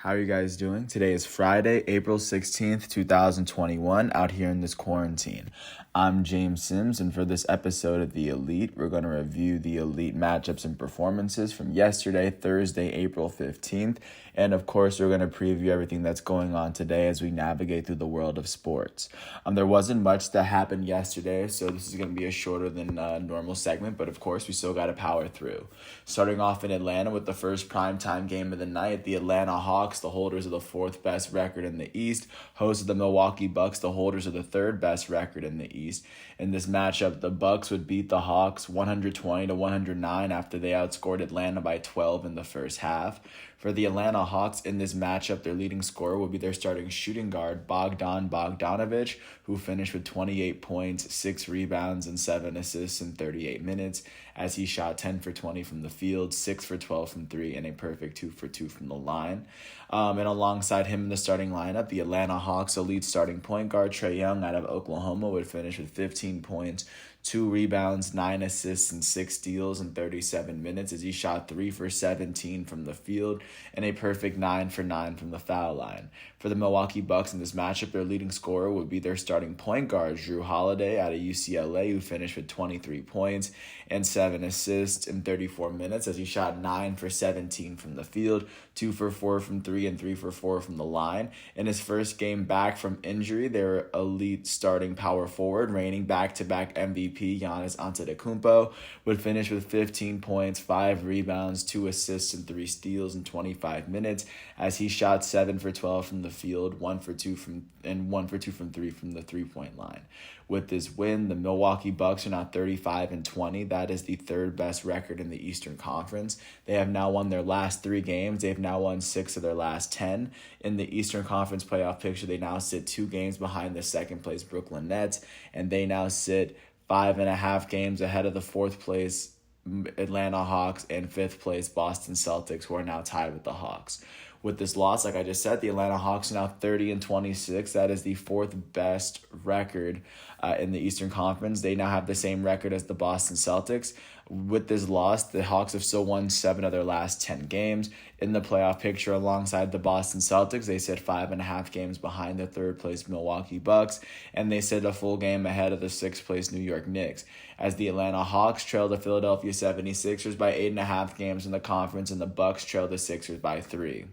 How are you guys doing? Today is Friday, April 16th, 2021, out here in this quarantine. I'm James Sims, and for this episode of The Elite, we're going to review the Elite matchups and performances from yesterday, Thursday, April 15th, and of course, we're going to preview everything that's going on today as we navigate through the world of sports. There wasn't much that happened yesterday, so this is going to be a shorter than normal segment, but of course, we still got to power through. Starting off in Atlanta with the first primetime game of the night, the Atlanta Hawks, the holders of the fourth best record in the East, hosted the Milwaukee Bucks, the holders of the third best record in the East. In this matchup, the Bucks would beat the Hawks 120-109 after they outscored Atlanta by 12 in the first half. For the Atlanta Hawks in this matchup, their leading scorer will be their starting shooting guard, Bogdan Bogdanovic, who finished with 28 points, 6 rebounds, and 7 assists in 38 minutes, as he shot 10 for 20 from the field, 6 for 12 from 3, and a perfect 2 for 2 from the line. And alongside him in the starting lineup, the Atlanta Hawks' elite starting point guard, Trae Young, out of Oklahoma, would finish with 15 points, 2 rebounds, 9 assists, and 6 steals in 37 minutes as he shot 3 for 17 from the field and a perfect 9 for 9 from the foul line. For the Milwaukee Bucks in this matchup, their leading scorer would be their starting point guard, Jrue Holiday, out of UCLA, who finished with 23 points and 7 assists in 34 minutes as he shot 9 for 17 from the field, 2 for 4 from 3, and 3 for 4 from the line. In his first game back from injury, their elite starting power forward, reigning back-to-back MVP, Giannis Antetokounmpo, would finish with 15 points, 5 rebounds, 2 assists, and 3 steals in 25 minutes as he shot 7 for 12 from the field, 1 for 2 from 3 from the three-point line. With this win, the Milwaukee Bucks are now 35-20. That is the third best record in the Eastern Conference. They have now won their last 3 games. They've now won 6 of their last 10. In the Eastern Conference playoff picture, they now sit 2 games behind the second place Brooklyn Nets, and they now sit 5.5 games ahead of the fourth place Atlanta Hawks and fifth place Boston Celtics, who are now tied with the Hawks. With this loss, like I just said, the Atlanta Hawks are now 30-26. That is the fourth best record in the Eastern Conference. They now have the same record as the Boston Celtics. With this loss, the Hawks have still won 7 of their last 10 games. In the playoff picture alongside the Boston Celtics, they sit 5.5 games behind the third place Milwaukee Bucks, and they sit a full game ahead of the sixth place New York Knicks. As the Atlanta Hawks trail the Philadelphia 76ers by 8.5 games in the conference, and the Bucks trail the Sixers by 3.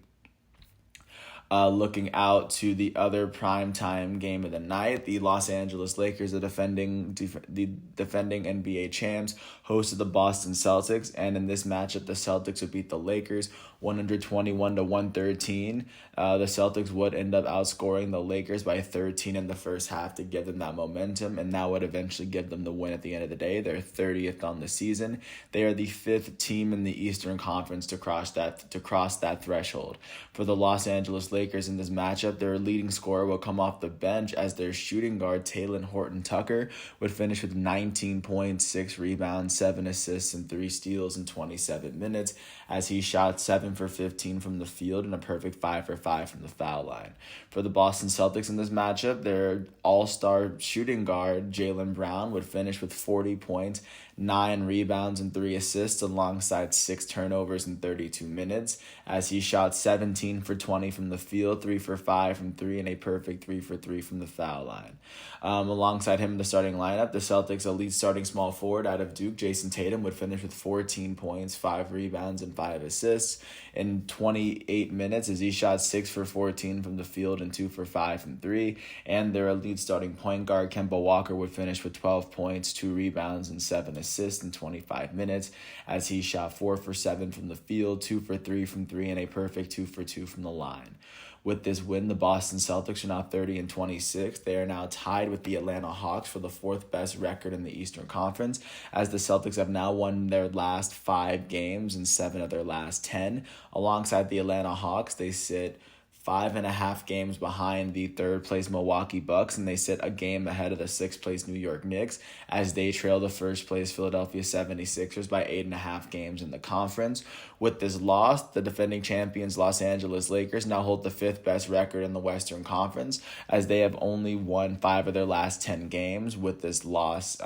Looking out to the other primetime game of the night, the Los Angeles Lakers, the defending NBA champs, hosted the Boston Celtics, and in this matchup, the Celtics would beat the Lakers 121-113. The Celtics would end up outscoring the Lakers by 13 in the first half to give them that momentum, and that would eventually give them the win at the end of the day. They're 30th on the season. They are the 5th team in the Eastern Conference to cross that threshold. For the Los Angeles Lakers in this matchup, their leading scorer will come off the bench as their shooting guard, Talen Horton-Tucker, would finish with 19 points, 6 rebounds, 7 assists, and 3 steals in 27 minutes as he shot 7 for 15 from the field and a perfect 5 for 5 from the foul line. For the Boston Celtics in this matchup, their all-star shooting guard, Jaylen Brown, would finish with 40 points, 9 rebounds, and 3 assists alongside 6 turnovers in 32 minutes as he shot 17 for 20 from the field, 3 for 5 from 3, and a perfect 3 for 3 from the foul line. Alongside him in the starting lineup, the Celtics' elite starting small forward out of Duke, Jason Tatum, would finish with 14 points, 5 rebounds, and 5 assists in 28 minutes as he shot 6 for 14 from the field and 2 for 5 from 3. And their elite starting point guard, Kemba Walker, would finish with 12 points, 2 rebounds, and 7 assists in 25 minutes as he shot 4 for 7 from the field, 2 for 3 from 3, and a perfect 2 for 2 from the line. With this win, the Boston Celtics are now 30-26. They are now tied with the Atlanta Hawks for the 4th best record in the Eastern Conference, as the Celtics have now won their last 5 games and 7 of their last 10. Alongside the Atlanta Hawks, they sit 5.5 games behind the third place Milwaukee Bucks, and they sit a game ahead of the 6th place New York Knicks as they trail the first place Philadelphia 76ers by 8.5 games in the conference. With this loss, the defending champions Los Angeles Lakers now hold the 5th best record in the Western Conference as they have only won 5 of their last 10 games, with this loss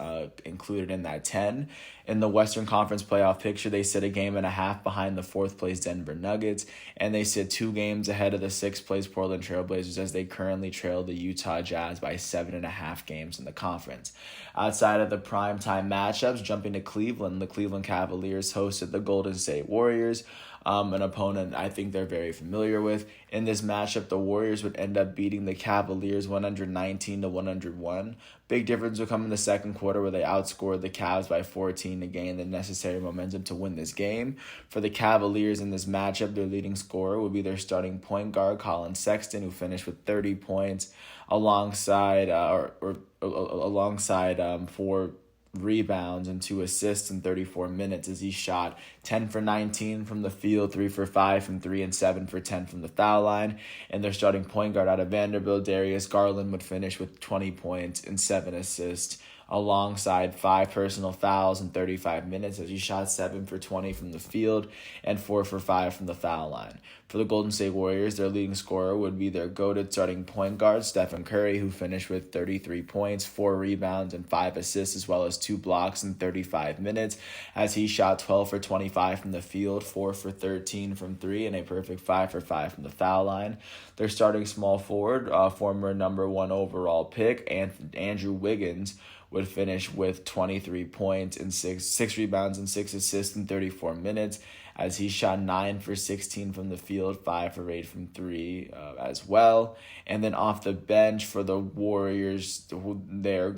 included in that 10. In the Western Conference playoff picture, they sit a game and a half behind the fourth place Denver Nuggets, and they sit 2 games ahead of the sixth place Portland Trailblazers as they currently trail the Utah Jazz by 7.5 games in the conference. Outside of the primetime matchups, jumping to Cleveland, the Cleveland Cavaliers hosted the Golden State Warriors, an opponent I think they're very familiar with. In this matchup, the Warriors would end up beating the Cavaliers 119-101. Big difference would come in the second quarter where they outscored the Cavs by 14 to gain the necessary momentum to win this game. For the Cavaliers in this matchup, their leading scorer would be their starting point guard, Colin Sexton, who finished with 30 points alongside 4 rebounds and 2 assists in 34 minutes as he shot 10 for 19 from the field, 3 for 5 from 3, and 7 for 10 from the foul line. And their starting point guard out of Vanderbilt, Darius Garland, would finish with 20 points and 7 assists alongside 5 personal fouls in 35 minutes as he shot 7 for 20 from the field and 4 for 5 from the foul line. For the Golden State Warriors, their leading scorer would be their goated starting point guard, Stephen Curry, who finished with 33 points, 4 rebounds, and 5 assists, as well as 2 blocks in 35 minutes as he shot 12 for 25 from the field, 4 for 13 from 3, and a perfect 5 for 5 from the foul line. Their starting small forward, former number 1 overall pick, Andrew Wiggins, would finish with 23 points and 6 rebounds and 6 assists in 34 minutes as he shot 9 for 16 from the field, 5 for 8 from 3 as well. And then off the bench for the Warriors, their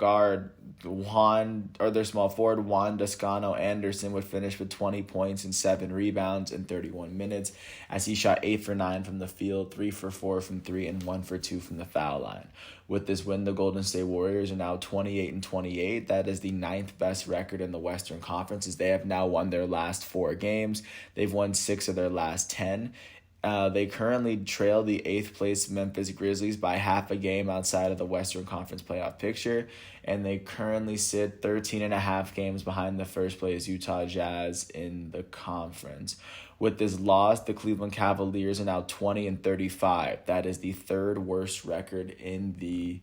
small forward, Juan Toscano Anderson, would finish with 20 points and 7 rebounds in 31 minutes as he shot 8 for 9 from the field, 3 for 4 from 3, and 1 for 2 from the foul line. With this win, the Golden State Warriors are now 28-28. That is the 9th best record in the Western Conference as they have now won their last 4 games. They've won 6 of their last 10. They currently trail the 8th place Memphis Grizzlies by half a game outside of the Western Conference playoff picture, and they currently sit 13.5 games behind the first place Utah Jazz in the conference. With this loss, the Cleveland Cavaliers are now 20-35. That is the 3rd worst record in the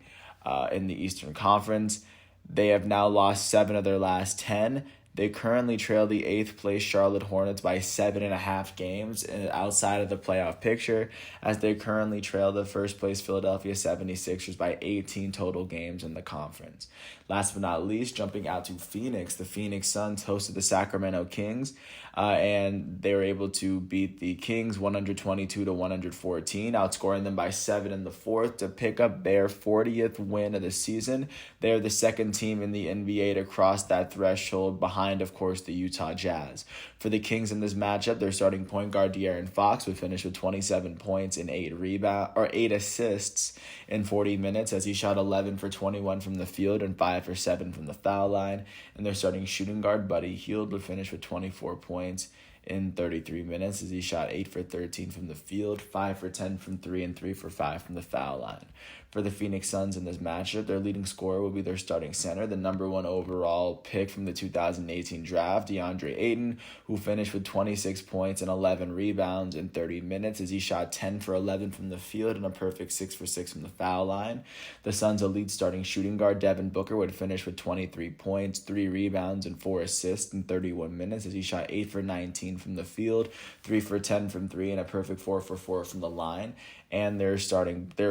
Eastern Conference. They have now lost 7 of their last 10. They currently trail the 8th place Charlotte Hornets by 7.5 games outside of the playoff picture, as they currently trail the first place Philadelphia 76ers by 18 total games in the conference. Last but not least, jumping out to Phoenix, the Phoenix Suns hosted the Sacramento Kings, and they were able to beat the Kings 122-114, outscoring them by 7 in the fourth to pick up their 40th win of the season. They are the 2nd team in the NBA to cross that threshold, behind, of course, the Utah Jazz. For the Kings in this matchup, their starting point guard De'Aaron Fox would finish with 27 points and 8 assists in 40 minutes as he shot 11 for 21 from the field and 5 for 7 from the foul line. And their starting shooting guard Buddy Hield would finish with 24 points in 33 minutes as he shot 8 for 13 from the field, 5 for 10 from 3, and 3 for 5 from the foul line. For the Phoenix Suns in this matchup, their leading scorer will be their starting center, the number 1 overall pick from the 2018 draft, DeAndre Ayton, who finished with 26 points and 11 rebounds in 30 minutes as he shot 10 for 11 from the field and a perfect 6 for 6 from the foul line. The Suns' elite starting shooting guard, Devon Booker, would finish with 23 points, 3 rebounds, and 4 assists in 31 minutes as he shot 8 for 19 from the field, 3 for 10 from 3, and a perfect 4 for 4 from the line. And their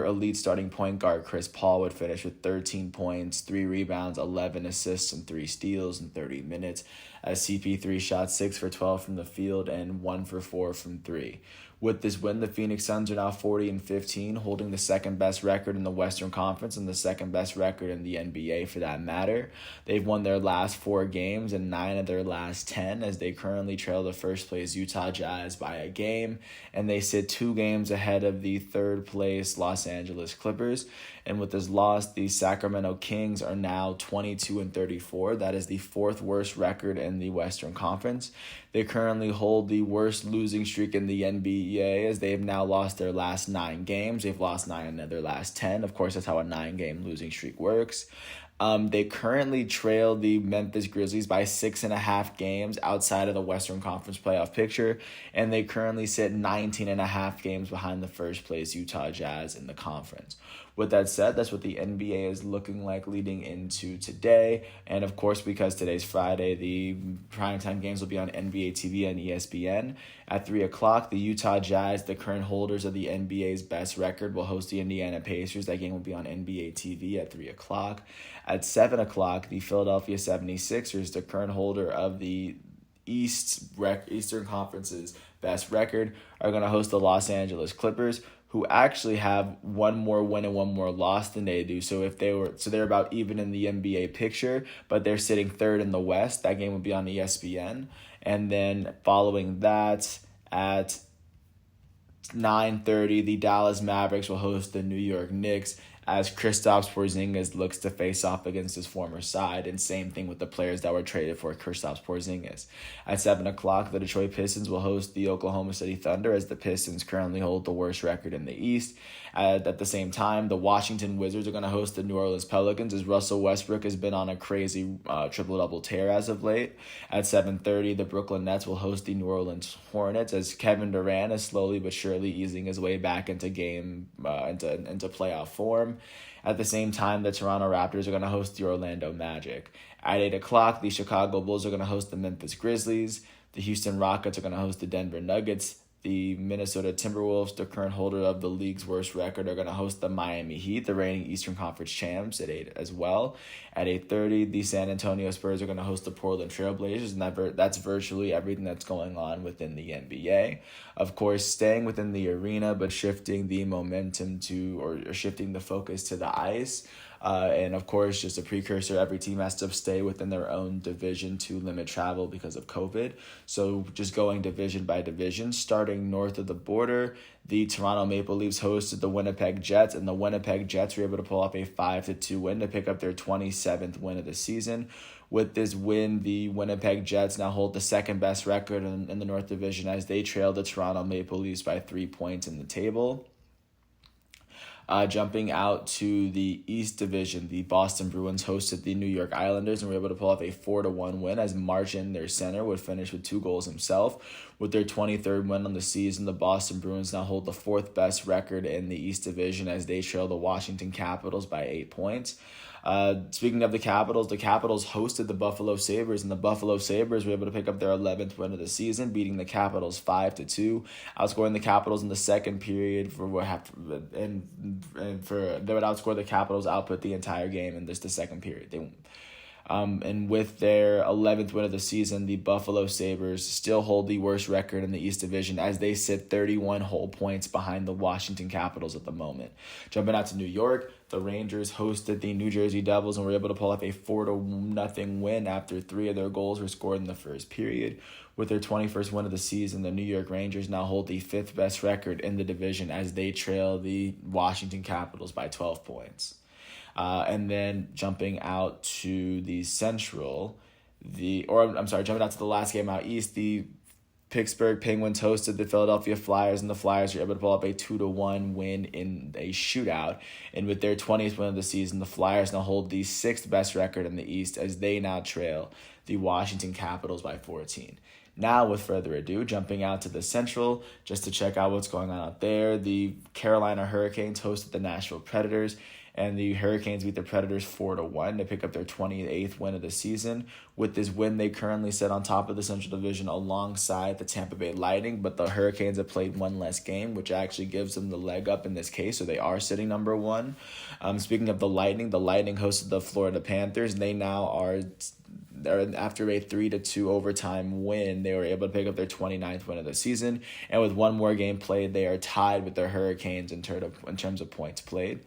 elite starting point guard, Chris Paul, would finish with 13 points, 3 rebounds, 11 assists, and 3 steals in 30 minutes as CP3 shot 6 for 12 from the field and 1 for 4 from 3. With this win, the Phoenix Suns are now 40-15, holding the 2nd best record in the Western Conference and the 2nd best record in the NBA for that matter. They've won their last 4 games and 9 of their last 10 as they currently trail the first place Utah Jazz by a game, and they sit 2 games ahead of the 3rd place Los Angeles Clippers. And with this loss, the Sacramento Kings are now 22-34. That is the 4th worst record in the Western Conference. They currently hold the worst losing streak in the NBA as they have now lost their last 9 games. They've lost 9 of their last 10. Of course, that's how a 9-game losing streak works. They currently trail the Memphis Grizzlies by 6.5 games outside of the Western Conference playoff picture, and they currently sit 19.5 games behind the first place Utah Jazz in the conference. With that said, that's what the NBA is looking like leading into today. And of course, because today's Friday, the primetime games will be on NBA TV and ESPN. At 3 o'clock, the Utah Jazz, the current holders of the NBA's best record, will host the Indiana Pacers. That game will be on NBA TV at 3 o'clock. At 7 o'clock, the Philadelphia 76ers, the current holder of the Eastern Conference's best record, are going to host the Los Angeles Clippers, who actually have one more win and one more loss than they do. So they're about even in the NBA picture, but they're sitting third in the West. That game will be on ESPN. And then following that, at 9:30, the Dallas Mavericks will host the New York Knicks as Kristaps Porzingis looks to face off against his former side, and same thing with the players that were traded for Kristaps Porzingis. At 7 o'clock, the Detroit Pistons will host the Oklahoma City Thunder as the Pistons currently hold the worst record in the East. At the same time, the Washington Wizards are going to host the New Orleans Pelicans as Russell Westbrook has been on a crazy triple-double tear as of late. At 7:30, the Brooklyn Nets will host the New Orleans Hornets as Kevin Durant is slowly but surely easing his way back into playoff form. At the same time, the Toronto Raptors are going to host the Orlando Magic. At 8 o'clock, the Chicago Bulls are going to host the Memphis Grizzlies. The Houston Rockets are going to host the Denver Nuggets. The Minnesota Timberwolves, the current holder of the league's worst record, are going to host the Miami Heat, the reigning Eastern Conference champs, at 8 as well. At 8:30, the San Antonio Spurs are going to host the Portland Trail Blazers, and that's virtually everything that's going on within the NBA. Of course, staying within the arena, but shifting the momentum or shifting the focus to the ice. And of course, just a precursor, every team has to stay within their own division to limit travel because of COVID. So just going division by division, starting north of the border, the Toronto Maple Leafs hosted the Winnipeg Jets, and the Winnipeg Jets were able to pull off a 5-2 win to pick up their 27th win of the season. With this win, the Winnipeg Jets now hold the second best record in the North Division as they trail the Toronto Maple Leafs by 3 points in the table. Jumping out to the East Division, the Boston Bruins hosted the New York Islanders and were able to pull off a 4-1 win as Marchand, their center, would finish with 2 goals himself. With their 23rd win on the season, the Boston Bruins now hold the 4th best record in the East Division as they trail the Washington Capitals by 8 points. Speaking of the Capitals hosted the Buffalo Sabres, and the Buffalo Sabres were able to pick up their 11th win of the season, beating the Capitals 5-2, outscoring the Capitals in the second period they would outscore the Capitals output the entire game in the second period. And with their 11th win of the season, the Buffalo Sabres still hold the worst record in the East Division as they sit 31 whole points behind the Washington Capitals at the moment. Jumping out to New York, the Rangers hosted the New Jersey Devils and were able to pull off a 4-0 win after 3 of their goals were scored in the first period. With their 21st win of the season, the New York Rangers now hold the 5th best record in the division as they trail the Washington Capitals by 12 points. And then jumping out to the Central, jumping out to the last game out East, the Pittsburgh Penguins hosted the Philadelphia Flyers, and the Flyers were able to pull up a 2-1 win in a shootout. And with their 20th win of the season, the Flyers now hold the 6th best record in the East as they now trail the Washington Capitals by 14. Now, with further ado, jumping out to the Central, just to check out what's going on out there, the Carolina Hurricanes hosted the Nashville Predators, and the Hurricanes beat the Predators 4-1 to pick up their 28th win of the season. With this win, they currently sit on top of the Central Division alongside the Tampa Bay Lightning, but the Hurricanes have played one less game, which actually gives them the leg up in this case, so they are sitting number 1. Speaking of the Lightning hosted the Florida Panthers, and they now are... After a 3-2 overtime win, they were able to pick up their 29th win of the season. And with one more game played, they are tied with the Hurricanes in terms of points played.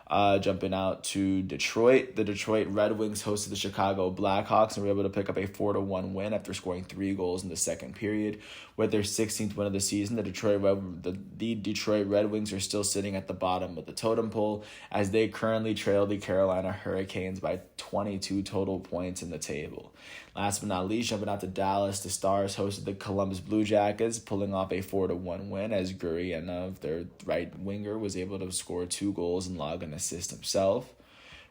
Jumping out to Detroit, the Detroit Red Wings hosted the Chicago Blackhawks and were able to pick up a 4-1 win after scoring 3 goals in the second period. With their 16th win of the season, the Detroit Red Wings are still sitting at the bottom of the totem pole as they currently trail the Carolina Hurricanes by 22 total points in the table. Last but not least, jumping out to Dallas, the Stars hosted the Columbus Blue Jackets, pulling off a 4-1 win as Gurianov, their right winger, was able to score 2 goals and log an assist himself.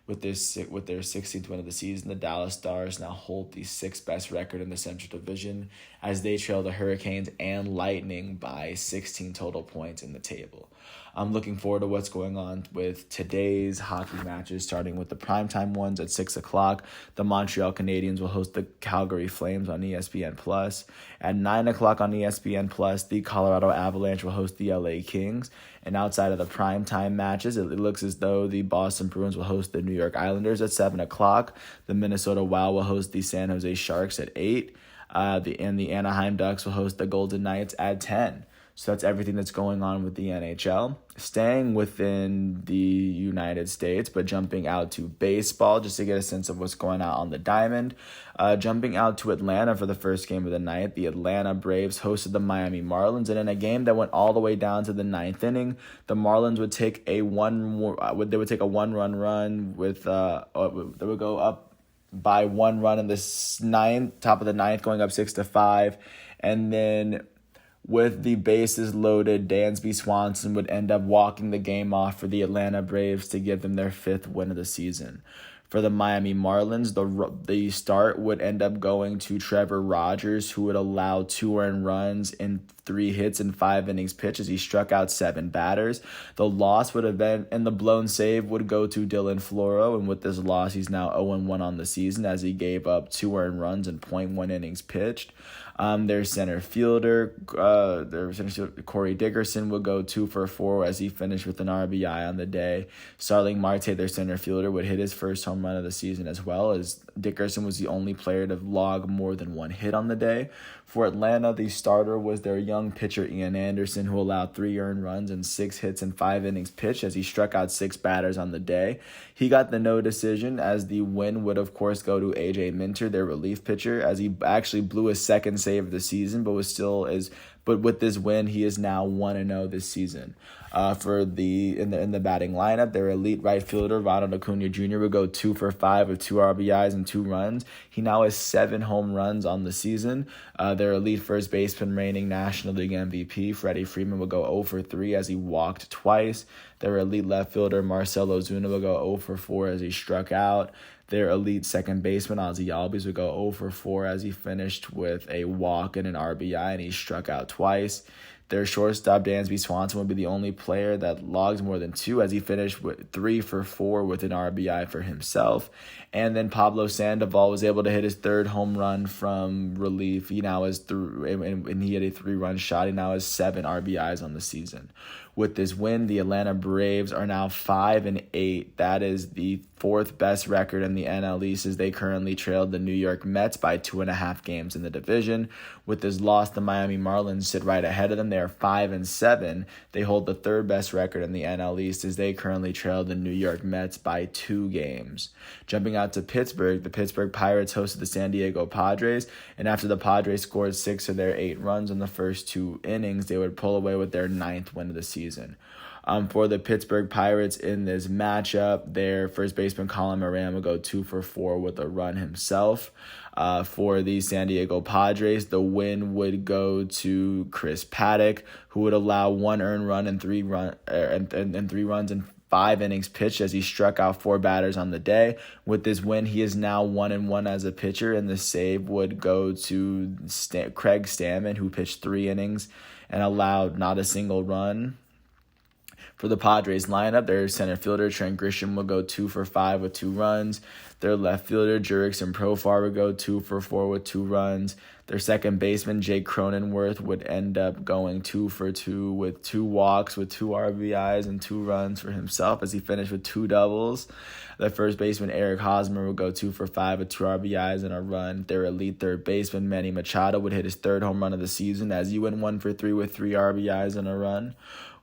With their 16th win of the season, the Dallas Stars now hold the sixth best record in the Central Division as they trail the Hurricanes and Lightning by 16 total points in the table. I'm looking forward to what's going on with today's hockey matches, starting with the primetime ones at 6 o'clock. The Montreal Canadiens will host the Calgary Flames on ESPN+. At 9 o'clock on ESPN+, the Colorado Avalanche will host the LA Kings. And outside of the primetime matches, it looks as though the Boston Bruins will host the New York Islanders at 7 o'clock. The Minnesota Wild will host the San Jose Sharks at 8. And the Anaheim Ducks will host the Golden Knights at 10. So that's everything that's going on with the NHL. Staying within the United States, but jumping out to baseball just to get a sense of what's going on the diamond. Jumping out to Atlanta for the first game of the night, the Atlanta Braves hosted the Miami Marlins, and in a game that went all the way down to the ninth inning, the Marlins would take a one-run run with they would go up by 1 run in the top of the ninth, going up 6-5, and then with the bases loaded, Dansby Swanson would end up walking the game off for the Atlanta Braves to give them their 5th win of the season. For the Miami Marlins, the start would end up going to Trevor Rogers, who would allow 2 earned runs in 3 hits and 5 innings pitched as he struck out 7 batters. The loss would have been, and the blown save would go to Dylan Floro, and with this loss, he's now 0-1 on the season as he gave up 2 earned runs and 0.1 innings pitched. Their center fielder, Corey Dickerson, would go 2 for 4 as he finished with an RBI on the day. Starling Marte, their center fielder, would hit his first home run of the season as well, as Dickerson was the only player to log more than 1 hit on the day. For Atlanta, the starter was their young pitcher Ian Anderson, who allowed 3 earned runs and 6 hits and 5 innings pitched as he struck out 6 batters on the day. He got the no decision, as the win would of course go to AJ Minter, their relief pitcher, as he actually blew his second save of the season, but with this win, he is now 1-0 this season. In the batting lineup, their elite right fielder Ronald Acuna Jr. would go 2 for 5 with 2 RBIs and 2 runs. He now has 7 home runs on the season. Their elite first baseman, reigning National League MVP Freddie Freeman, would go 0 for 3 as he walked twice. Their elite left fielder Marcell Ozuna would go 0 for 4 as he struck out. Their elite second baseman, Ozzie Albies, would go 0 for 4 as he finished with a walk and an RBI, and he struck out twice. Their shortstop, Dansby Swanson, would be the only player that logged more than 2 as he finished with 3 for 4 with an RBI for himself. And then Pablo Sandoval was able to hit his 3rd home run from relief. He now has and he had a 3-run shot. He now has 7 RBIs on the season. With this win, the Atlanta Braves are now 5-8. That is the 4th best record in the NL East, as they currently trailed the New York Mets by 2.5 games in the division. With this loss, the Miami Marlins sit right ahead of them. They are 5-7. They hold the 3rd best record in the NL East, as they currently trail the New York Mets by 2 games. Jumping out to Pittsburgh, the Pittsburgh Pirates hosted the San Diego Padres, and after the Padres scored 6 of their 8 runs in the first 2 innings, they would pull away with their 9th win of the season. For the Pittsburgh Pirates in this matchup, their first baseman Colin Moran would go 2 for 4 with a run himself. For the San Diego Padres, the win would go to Chris Paddock, who would allow 1 earned run and 3 runs and 5 innings pitched as he struck out 4 batters on the day. With this win, he is now 1-1 as a pitcher, and the save would go to Craig Stammen, who pitched 3 innings and allowed not a single run. For the Padres lineup, their center fielder Trent Grisham would go 2 for 5 with 2 runs. Their left fielder Jurickson Profar would go 2 for 4 with 2 runs. Their second baseman Jake Cronenworth would end up going 2 for 2 with 2 walks, with 2 RBIs and 2 runs for himself as he finished with 2 doubles. Their first baseman Eric Hosmer would go 2 for 5 with 2 RBIs and a run. Their elite third baseman Manny Machado would hit his 3rd home run of the season as he went 1 for 3 with 3 RBIs and a run.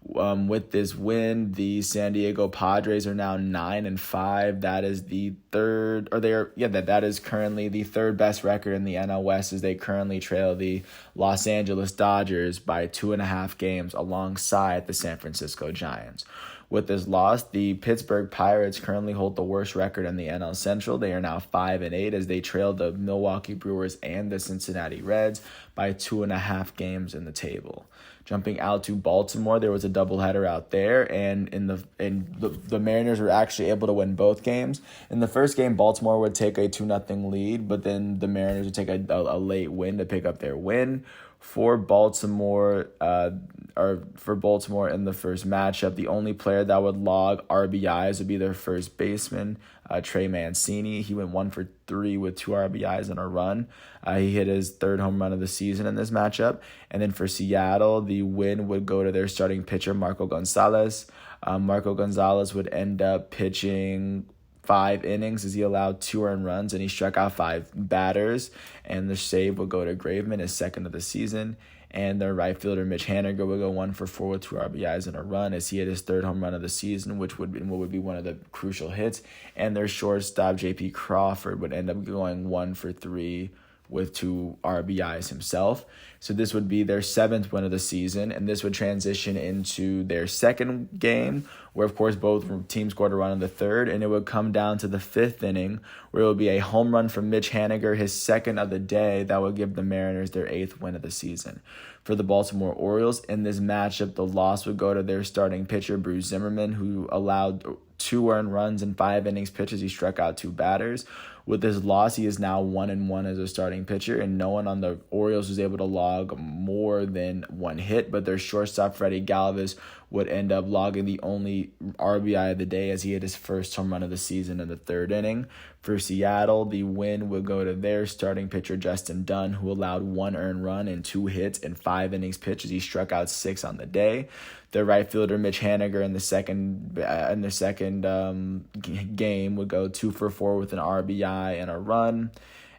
With this win, the San Diego Padres are now 9-5. That is that is currently the 3rd best record in the NL West, as they currently trail the Los Angeles Dodgers by 2.5 games alongside the San Francisco Giants. With this loss, the Pittsburgh Pirates currently hold the worst record in the NL Central. They are now 5-8 as they trail the Milwaukee Brewers and the Cincinnati Reds by 2.5 games in the table. Jumping out to Baltimore, there was a doubleheader out there, and the Mariners were actually able to win both games. In the first game, Baltimore would take a 2-0 lead, but then the Mariners would take a late win to pick up their win. For Baltimore in the first matchup, the only player that would log RBIs would be their first baseman, Trey Mancini. He went 1 for 3 with 2 RBIs and a run. He hit his third home run of the season in this matchup. And then for Seattle, the win would go to their starting pitcher, Marco Gonzalez. Marco Gonzalez would end up pitching 5 innings as he allowed 2 earned runs, and he struck out 5 batters. And the save would go to Graveman, his second of the season. And their right fielder, Mitch Haniger, would go 1 for 4 with 2 RBIs and a run as he hit his third home run of the season, which would be one of the crucial hits. And their shortstop, J.P. Crawford, would end up going 1 for 3 with 2 RBIs himself. So this would be their 7th win of the season, and this would transition into their second game, where, of course, both teams scored a run in the third, and it would come down to the 5th inning, where it would be a home run from Mitch Haniger, his second of the day, that would give the Mariners their 8th win of the season. For the Baltimore Orioles, in this matchup, the loss would go to their starting pitcher, Bruce Zimmerman, who allowed 2 earned runs in 5 innings pitched as he struck out 2 batters. With this loss, he is now 1-1 as a starting pitcher, and no one on the Orioles was able to log more than 1 hit, but their shortstop, Freddie Galvis, would end up logging the only RBI of the day as he hit his first home run of the season in the 3rd inning. For Seattle, the win would go to their starting pitcher, Justin Dunn, who allowed 1 earned run and 2 hits in 5 innings pitched as he struck out 6 on the day. Their right fielder, Mitch Haniger, in the second game would go 2 for 4 with an RBI and a run.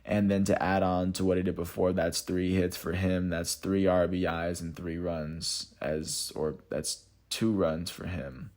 And then to add on to what he did before, that's 3 hits for him. That's 3 RBIs and 3 runs, that's 2 runs for him.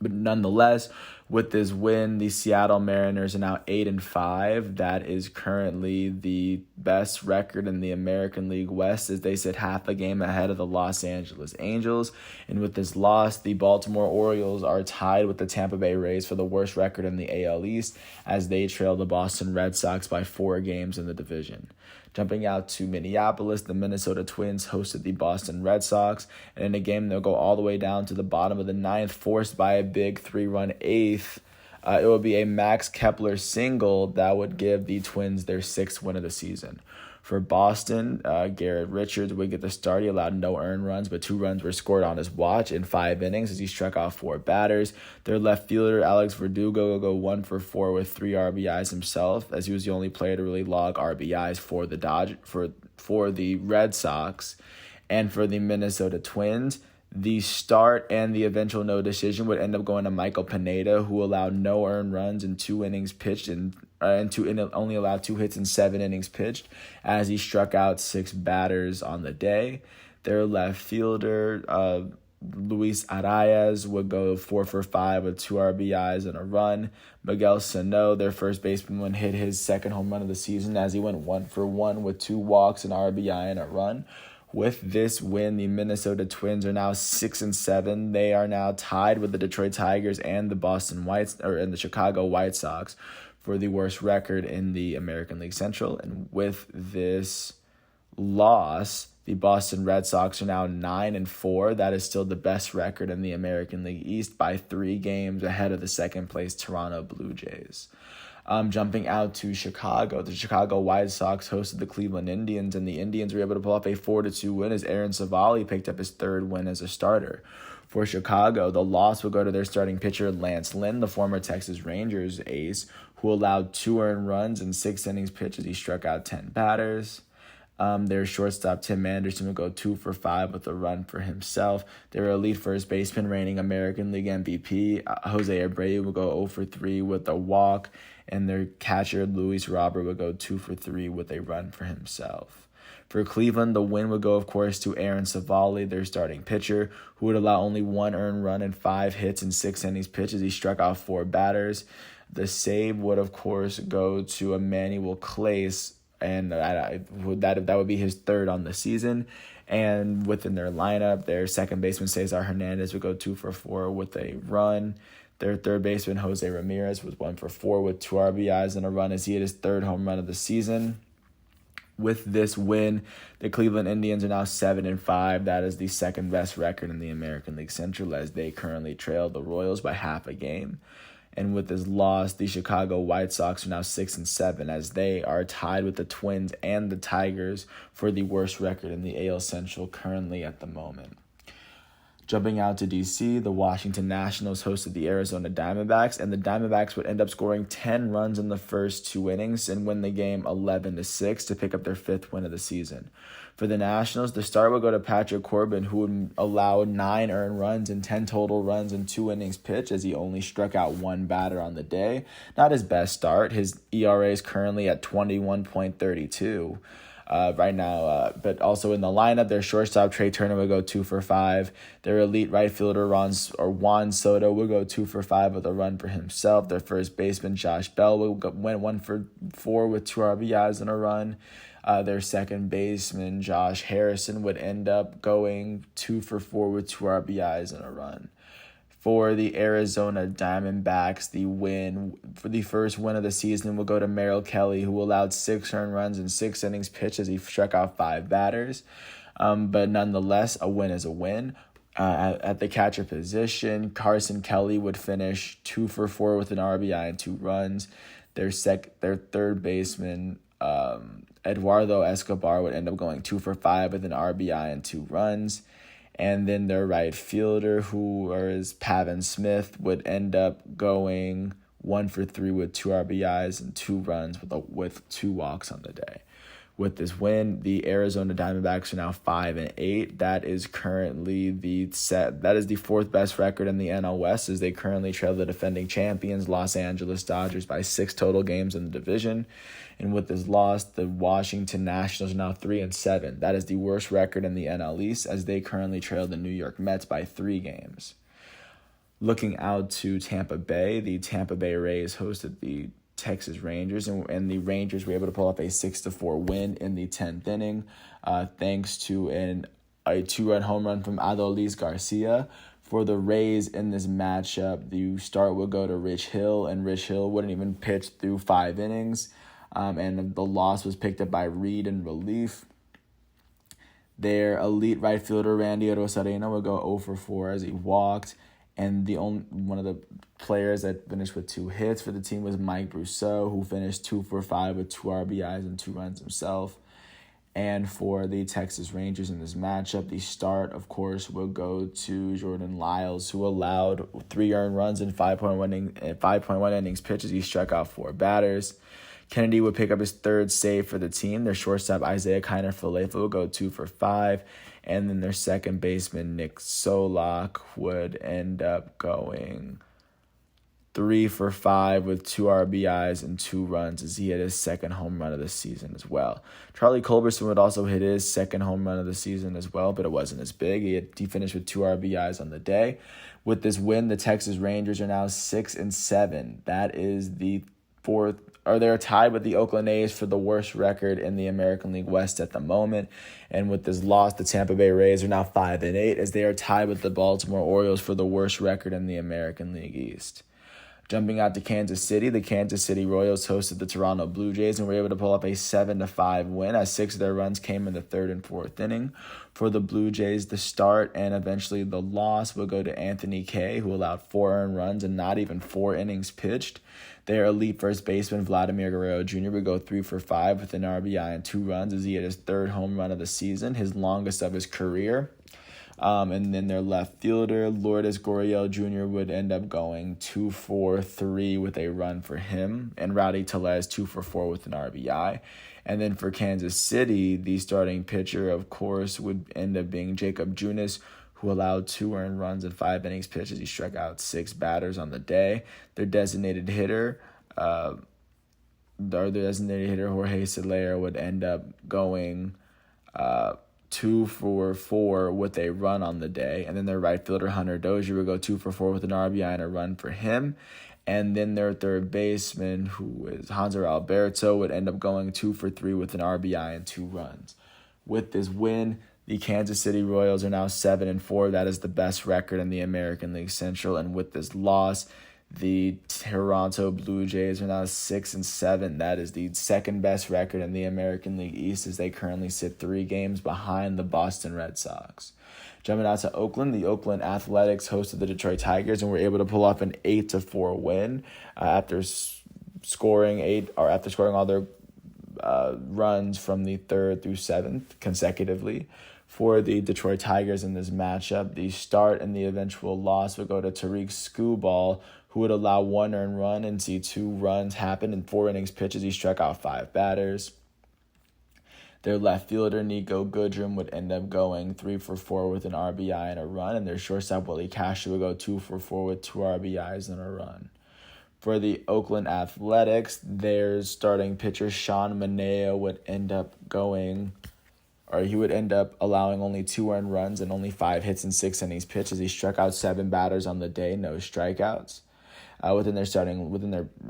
But nonetheless, with this win, the Seattle Mariners are now 8-5. That is currently the best record in the American League West, as they sit half a game ahead of the Los Angeles Angels. And with this loss, the Baltimore Orioles are tied with the Tampa Bay Rays for the worst record in the AL East, as they trail the Boston Red Sox by 4 games in the division. Jumping out to Minneapolis, the Minnesota Twins hosted the Boston Red Sox, and in a game they'll go all the way down to the bottom of the 9th, forced by a big 3-run 8th. It would be a Max Kepler single that would give the Twins their 6th win of the season. For Boston, Garrett Richards would get the start. He allowed no earned runs, but 2 runs were scored on his watch in 5 innings as he struck out 4 batters. Their left fielder, Alex Verdugo, will go 1 for 4 with 3 RBIs himself, as he was the only player to really log RBIs for the Red Sox. And for the Minnesota Twins, the start and the eventual no decision would end up going to Michael Pineda, who allowed no earned runs in 2 innings pitched and only allowed 2 hits in 7 innings pitched, as he struck out 6 batters on the day. Their left fielder, Luis Arias, would go 4 for 5 with 2 RBIs and a run. Miguel Sano, their first baseman, hit his 2nd home run of the season as he went 1 for 1 with 2 walks, an RBI, and a run. With this win, the Minnesota Twins are now 6-7. They are now tied with the Detroit Tigers and the Chicago White Sox for the worst record in the American League Central. And with this loss, the Boston Red Sox are now 9-4. That is still the best record in the American League East by 3 games ahead of the 2nd place Toronto Blue Jays. Jumping out to Chicago, the Chicago White Sox hosted the Cleveland Indians, and the Indians were able to pull off a 4-2 win as Aaron Savali picked up his 3rd win as a starter. For Chicago, the loss will go to their starting pitcher, Lance Lynn, the former Texas Rangers ace, who allowed 2 earned runs in 6 innings pitched as he struck out 10 batters. Their shortstop, Tim Anderson, would go 2 for 5 with a run for himself. Their elite first baseman, reigning American League MVP, Jose Abreu, would go 0 for 3 with a walk. And their catcher, Luis Robert, would go 2 for 3 with a run for himself. For Cleveland, the win would go, of course, to Aaron Savali, their starting pitcher, who would allow only 1 earned run and 5 hits in 6 innings pitched as he struck out 4 batters. The save would, of course, go to Emmanuel Clase, and that would be his 3rd on the season. And within their lineup, their second baseman, Cesar Hernandez, would go 2 for 4 with a run. Their third baseman, Jose Ramirez, was 1 for 4 with 2 RBIs and a run as he hit his 3rd home run of the season. With this win, the Cleveland Indians are now 7-5. That is the second best record in the American League Central, as they currently trail the Royals by half a game. And with this loss, the Chicago White Sox are now 6-7, as they are tied with the Twins and the Tigers for the worst record in the AL Central currently at the moment. Jumping out to D.C., the Washington Nationals hosted the Arizona Diamondbacks, and the Diamondbacks would end up scoring 10 runs in the first 2 innings and win the game 11-6 to pick up their 5th win of the season. For the Nationals, the start would go to Patrick Corbin, who would allow 9 earned runs and 10 total runs in 2 innings pitched, as he only struck out 1 batter on the day. Not his best start. His ERA is currently at 21.32. Right now, but also in the lineup, their shortstop Trey Turner would go 2 for 5. Their elite right fielder Juan Soto would go 2 for 5 with a run for himself. Their first baseman Josh Bell went 1 for 4 with 2 RBIs and a run. Their second baseman Josh Harrison would end up going 2 for 4 with 2 RBIs and a run. For the Arizona Diamondbacks, the first win of the season will go to Merrill Kelly, who allowed 6 earned runs in 6 innings pitched as he struck out 5 batters. But nonetheless, a win is a win. At the catcher position, Carson Kelly would finish 2 for 4 with an RBI and 2 runs. Their third baseman, Eduardo Escobar, would end up going 2 for 5 with an RBI and 2 runs. And then their right fielder, who is Pavin Smith, would end up going 1 for 3 with 2 RBIs and 2 runs with 2 walks on the day. With this win, the Arizona Diamondbacks are now 5-8. That is currently the 4th best record in the NL West, as they currently trail the defending champions Los Angeles Dodgers by 6 total games in the division. And with this loss, the Washington Nationals are now 3-7. That is the worst record in the NL East, as they currently trail the New York Mets by 3 games. Looking out to Tampa Bay, the Tampa Bay Rays hosted the Texas Rangers, and the Rangers were able to pull off a 6-4 win in the 10th inning, thanks to a 2-run home run from Adolis Garcia. For the Rays in this matchup, the start would go to Rich Hill, and Rich Hill wouldn't even pitch through 5 innings. And the loss was picked up by Reed in relief. Their elite right fielder, Randy Rosarena, would go 0 for 4 as he walked. And one of the players that finished with 2 hits for the team was Mike Brousseau, who finished 2 for 5 with 2 RBIs and 2 runs himself. And for the Texas Rangers in this matchup, the start, of course, will go to Jordan Lyles, who allowed 3 earned runs in 5.1 innings pitched as he struck out 4 batters. Kennedy would pick up his 3rd save for the team. Their shortstop, Isaiah Kiner-Falefa, would go 2 for 5. And then their second baseman, Nick Solak, would end up going 3 for 5 with 2 RBIs and 2 runs, as he hit his 2nd home run of the season as well. Charlie Culberson would also hit his 2nd home run of the season as well, but it wasn't as big. He finished with 2 RBIs on the day. With this win, the Texas Rangers are now 6-7. That is the 4th. They're tied with the Oakland A's for the worst record in the American League West at the moment. And with this loss, the Tampa Bay Rays are now 5-8, as they are tied with the Baltimore Orioles for the worst record in the American League East. Jumping out to Kansas City, the Kansas City Royals hosted the Toronto Blue Jays and were able to pull up a 7-5 win, as 6 of their runs came in the 3rd and 4th inning. For the Blue Jays, the start and eventually the loss will go to Anthony Kay, who allowed 4 earned runs and not even 4 innings pitched. Their elite first baseman, Vladimir Guerrero Jr., would go 3 for 5 with an RBI and 2 runs as he hit his 3rd home run of the season, his longest of his career. And then their left fielder, Lourdes Gurriel Jr., would end up going 2 for 3 with a run for him, and Rowdy Tellez 2 for 4 with an RBI. And then for Kansas City, the starting pitcher, of course, would end up being Jacob Junis, who allowed 2 earned runs in 5 innings pitched as he struck out 6 batters on the day. Their designated hitter, Jorge Soler, would end up going 2 for 4 with a run on the day. And then their right fielder, Hunter Dozier, would go 2 for 4 with an RBI and a run for him. And then their third baseman, who is Hanser Alberto, would end up going 2 for 3 with an RBI and 2 runs. With this win, the Kansas City Royals are now 7-4. That is the best record in the American League Central. And with this loss, The Toronto Blue Jays are now 6-7. That is the second best record in the American League East, as they currently sit 3 games behind the Boston Red Sox. Jumping out to Oakland, the Oakland Athletics hosted the Detroit Tigers and were able to pull off an 8-4 win after scoring all their runs from the 3rd through 7th consecutively. For the Detroit Tigers in this matchup, the start and the eventual loss would go to Tariq Skubal, who would allow 1 earned run and see 2 runs happen in 4 innings pitches. He struck out 5 batters. Their left fielder, Nico Goodrum, would end up going 3-for-4 with an RBI and a run, and their shortstop, Willie Casher, would go 2-for-4 with 2 RBIs and a run. For the Oakland Athletics, their starting pitcher, Sean Manaea, would end up allowing only 2 earned runs and only 5 hits in 6 innings pitched, as he struck out 7 batters on the day, no strikeouts. Within their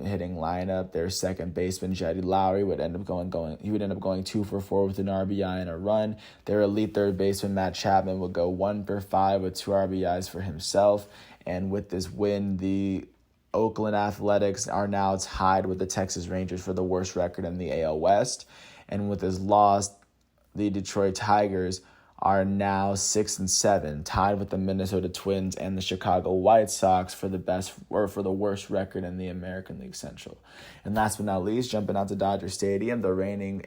hitting lineup, their second baseman, Jetty Lowry, would end up going 2-for-4 with an RBI and a run. Their elite third baseman, Matt Chapman, would go 1-for-5 with 2 RBIs for himself. And with this win, the Oakland Athletics are now tied with the Texas Rangers for the worst record in the AL West. And with this loss, the Detroit Tigers are now 6-7, tied with the Minnesota Twins and the Chicago White Sox for the worst record in the American League Central. And last but not least, jumping out to Dodger Stadium, the reigning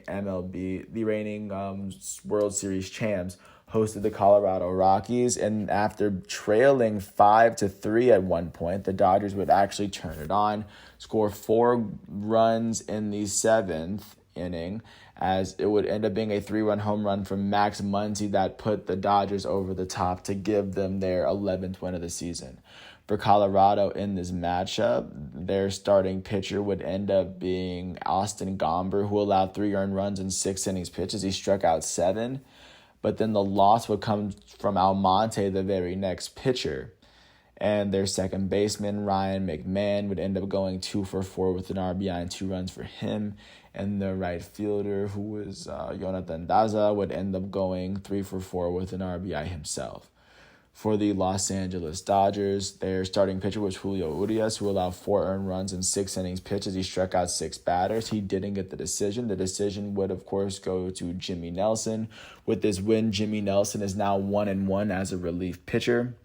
World Series champs hosted the Colorado Rockies, and after trailing 5-3 at one point, the Dodgers would actually turn it on, score 4 runs in the 7th inning, as it would end up being a 3-run home run from Max Muncy that put the Dodgers over the top to give them their 11th win of the season. For Colorado in this matchup, their starting pitcher would end up being Austin Gomber, who allowed 3 earned runs in 6 innings pitches. He struck out 7, but then the loss would come from Almonte, the very next pitcher. And their second baseman, Ryan McMahon, would end up going 2-for-4 with an RBI and 2 runs for him. And the right fielder, who was Jonathan Daza, would end up going 3-for-4 with an RBI himself. For the Los Angeles Dodgers, their starting pitcher was Julio Urias, who allowed 4 earned runs in 6 innings pitches. He struck out 6 batters. He didn't get the decision. The decision would, of course, go to Jimmy Nelson. With this win, Jimmy Nelson is now 1-1 as a relief pitcher.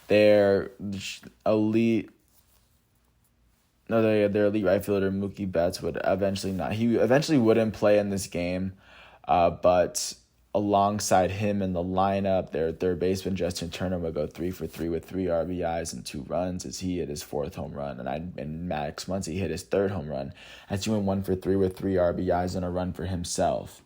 Their elite right fielder, Mookie Betts, would eventually wouldn't play in this game, but alongside him in the lineup, their third baseman, Justin Turner, would go 3-for-3 with 3 RBIs and 2 runs, as he hit his 4th home run, and Max Muncy hit his 3rd home run, as he went 1-for-3 with 3 RBIs and a run for himself.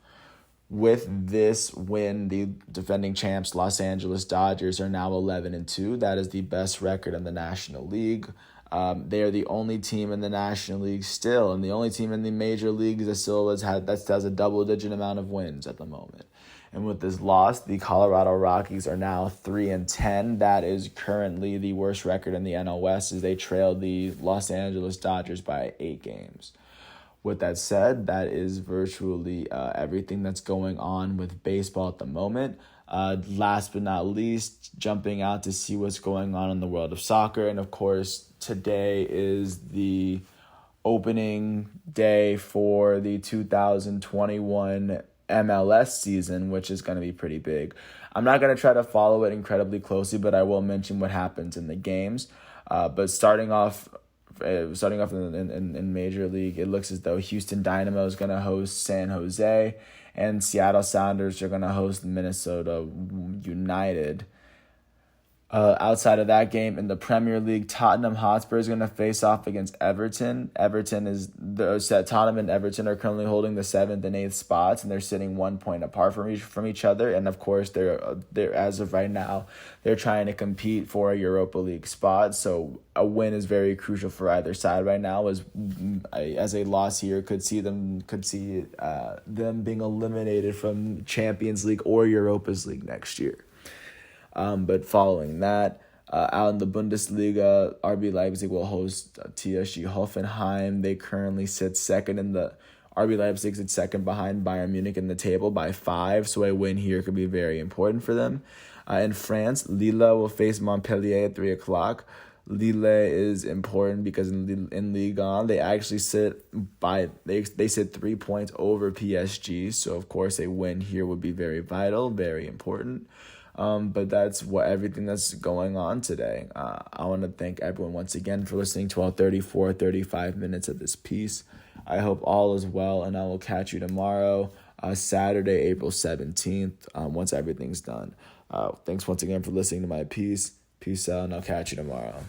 With this win, the defending champs, Los Angeles Dodgers, are now 11-2. That is the best record in the National League. They are the only team in the National League still, and the only team in the major leagues that still has a double-digit amount of wins at the moment. And with this loss, the Colorado Rockies are now 3-10. That is currently the worst record in the NL West, as they trail the Los Angeles Dodgers by 8 games. With that said, that is virtually everything that's going on with baseball at the moment. Last but not least, jumping out to see what's going on in the world of soccer. And of course, today is the opening day for the 2021 MLS season, which is going to be pretty big. I'm not going to try to follow it incredibly closely, but I will mention what happens in the games. But starting off in Major League, it looks as though Houston Dynamo is going to host San Jose, and Seattle Sounders are going to host Minnesota United. Outside of that game, in the Premier League, Tottenham Hotspur is going to face off against Everton. Tottenham and Everton are currently holding the 7th and 8th spots, and they're sitting 1 point apart from each other. And of course, they're as of right now, they're trying to compete for a Europa League spot. So a win is very crucial for either side right now. As a loss here could see them being eliminated from Champions League or Europa's League next year. But following that, out in the Bundesliga, RB Leipzig will host TSG Hoffenheim. They currently sit second in the RB Leipzig sits second behind Bayern Munich in the table by 5, so a win here could be very important for them. In France, Lille will face Montpellier at 3 o'clock. Lille is important because in Ligue 1 they actually they sit 3 points over PSG. So of course a win here would be very vital, very important. But that's everything that's going on today. I want to thank everyone once again for listening to all 35 minutes of this piece. I hope all is well, and I will catch you tomorrow, Saturday, April 17th, once everything's done. Thanks once again for listening to my piece. Peace out, and I'll catch you tomorrow.